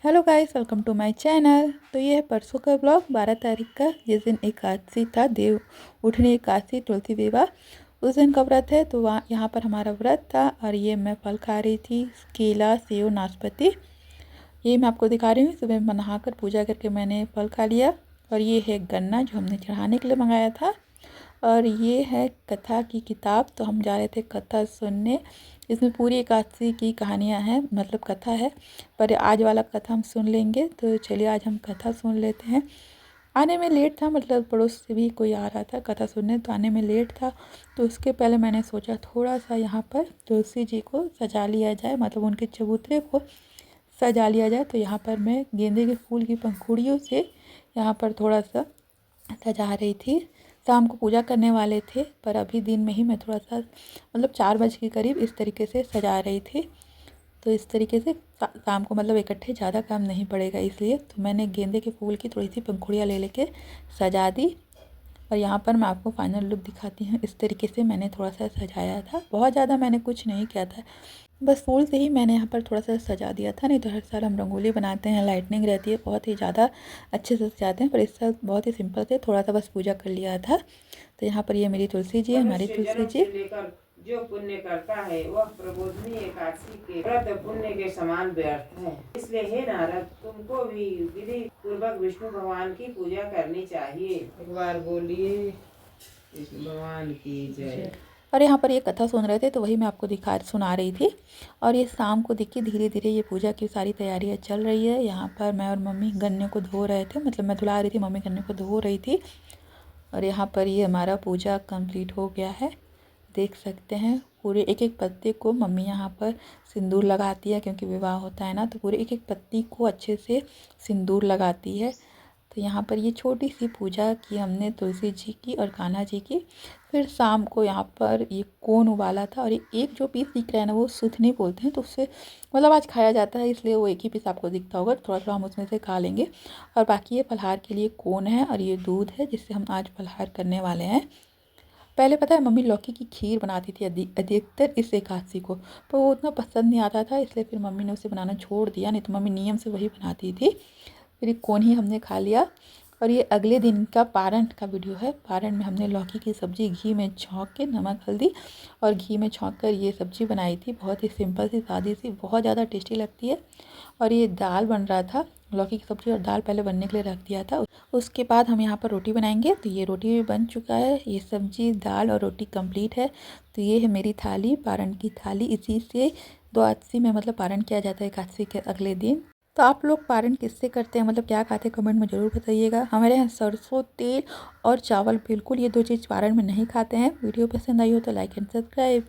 Hello guys, welcome to my channel. तो ये है परसों का ब्लॉग 12 तारीख का, जिस दिन एकादशी था, देव उठनी एकादशी, तुलसी विवाह, उस दिन का व्रत है। तो वहाँ यहाँ पर हमारा व्रत था और ये मैं फल खा रही थी, केला, सेव, नाशपाती। ये मैं आपको दिखा रही हूँ। सुबह में नहाकर पूजा करके मैंने फल खा लिया। और ये है गन्ना जो हमने चढ़ाने के लिए मंगाया था। और ये है कथा की किताब, तो हम जा रहे थे कथा सुनने। इसमें पूरी एकादशी की कहानियाँ हैं, मतलब कथा है, पर आज वाला कथा हम सुन लेंगे। तो चलिए आज हम कथा सुन लेते हैं। आने में लेट था, मतलब पड़ोस से भी कोई आ रहा था कथा सुनने, तो आने में लेट था। तो उसके पहले मैंने सोचा थोड़ा सा यहाँ पर तुलसी जी को सजा लिया जाए, मतलब उनके चबूतरे को सजा लिया जाए। तो यहाँ पर मैं गेंदे के फूल की पंखुड़ियों से यहाँ पर थोड़ा सा सजा रही थी। शाम को पूजा करने वाले थे, पर अभी दिन में ही मैं थोड़ा सा, मतलब 4 बजे के करीब इस तरीके से सजा रही थी। तो इस तरीके से शाम को मतलब इकट्ठे ज़्यादा काम नहीं पड़ेगा, इसलिए तो मैंने गेंदे के फूल की थोड़ी सी पंखुड़ियाँ ले लेके सजा दी। और यहाँ पर मैं आपको फाइनल लुक दिखाती हूँ। इस तरीके से मैंने थोड़ा सा सजाया था, बहुत ज़्यादा मैंने कुछ नहीं किया था, बस फूल से ही मैंने यहाँ पर थोड़ा सा सजा दिया था। नहीं तो हर साल हम रंगोली बनाते हैं, लाइटनिंग रहती है, बहुत ही ज़्यादा अच्छे से सजाते हैं, पर इस साल बहुत ही सिंपल से थोड़ा सा बस पूजा कर लिया था। तो यहाँ पर ये मेरी तुलसी जी है, हमारी तुलसी जी। जो पुण्य करता है वह प्रबोधनी एकादशी के व्रत पुण्य के समान व्यर्थ है। इसलिए हे नारद, तुमको भी विधि पूर्वक विष्णु भगवान की पूजा करनी चाहिए। एक बार बोलिए, विष्णु भगवान की जय। और यहाँ पर ये कथा सुन रहे थे, तो वही मैं आपको सुना रही थी। और ये शाम को देखिए धीरे धीरे ये पूजा की सारी तैयारियाँ चल रही है। यहाँ पर मैं और मम्मी गन्ने को धो रहे थे, मतलब मैं धुला रही थी, मम्मी गन्ने को धो रही थी। और यहाँ पर ये हमारा पूजा कंप्लीट हो गया है, देख सकते हैं। पूरे एक एक पत्ते को मम्मी यहाँ पर सिंदूर लगाती है, क्योंकि विवाह होता है ना, तो पूरे एक एक पत्ती को अच्छे से सिंदूर लगाती है। तो यहाँ पर ये छोटी सी पूजा की हमने तुलसी जी की और कान्हा जी की। फिर शाम को यहाँ पर ये कोन उबाला था, और ये एक जो पीस दिख रहा है ना, वो सुथनी बोलते हैं, तो उससे मतलब आज खाया जाता है, इसलिए वो एक ही पीस आपको दिखता होगा। थोड़ा थोड़ा हम उसमें से खा लेंगे। और बाकी ये फलाहार के लिए कोन है, और ये दूध है, जिससे हम आज फलाहार करने वाले हैं। पहले पता है मम्मी लौकी की खीर बनाती थी अधिकतर इस एकादशी को, पर वो उतना पसंद नहीं आता था, इसलिए फिर मम्मी ने उसे बनाना छोड़ दिया। नहीं तो मम्मी नियम से वही बनाती थी। फिर कौन ही हमने खा लिया। और ये अगले दिन का पारण का वीडियो है। पारण में हमने लौकी की सब्ज़ी घी में छौंक के, नमक हल्दी और घी में छौंक कर ये सब्ज़ी बनाई थी। बहुत ही सिंपल सी, सादी सी, बहुत ज़्यादा टेस्टी लगती है। और ये दाल बन रहा था, लौकी की सब्ज़ी और दाल पहले बनने के लिए रख दिया था। उसके बाद हम यहाँ पर रोटी बनाएंगे। तो ये रोटी भी बन चुका है, ये सब्ज़ी, दाल और रोटी कंप्लीट है। तो ये है मेरी थाली, पारण की थाली। इसी से द्वादशी में मतलब पारण किया जाता है, एकादशी के अगले दिन। तो आप लोग पारण किससे करते हैं, मतलब क्या खाते हैं, कमेंट में ज़रूर बताइएगा। हमारे यहाँ सरसों तेल और चावल, बिल्कुल ये 2 चीज़ पारण में नहीं खाते हैं। वीडियो पसंद आई हो तो लाइक एंड सब्सक्राइब।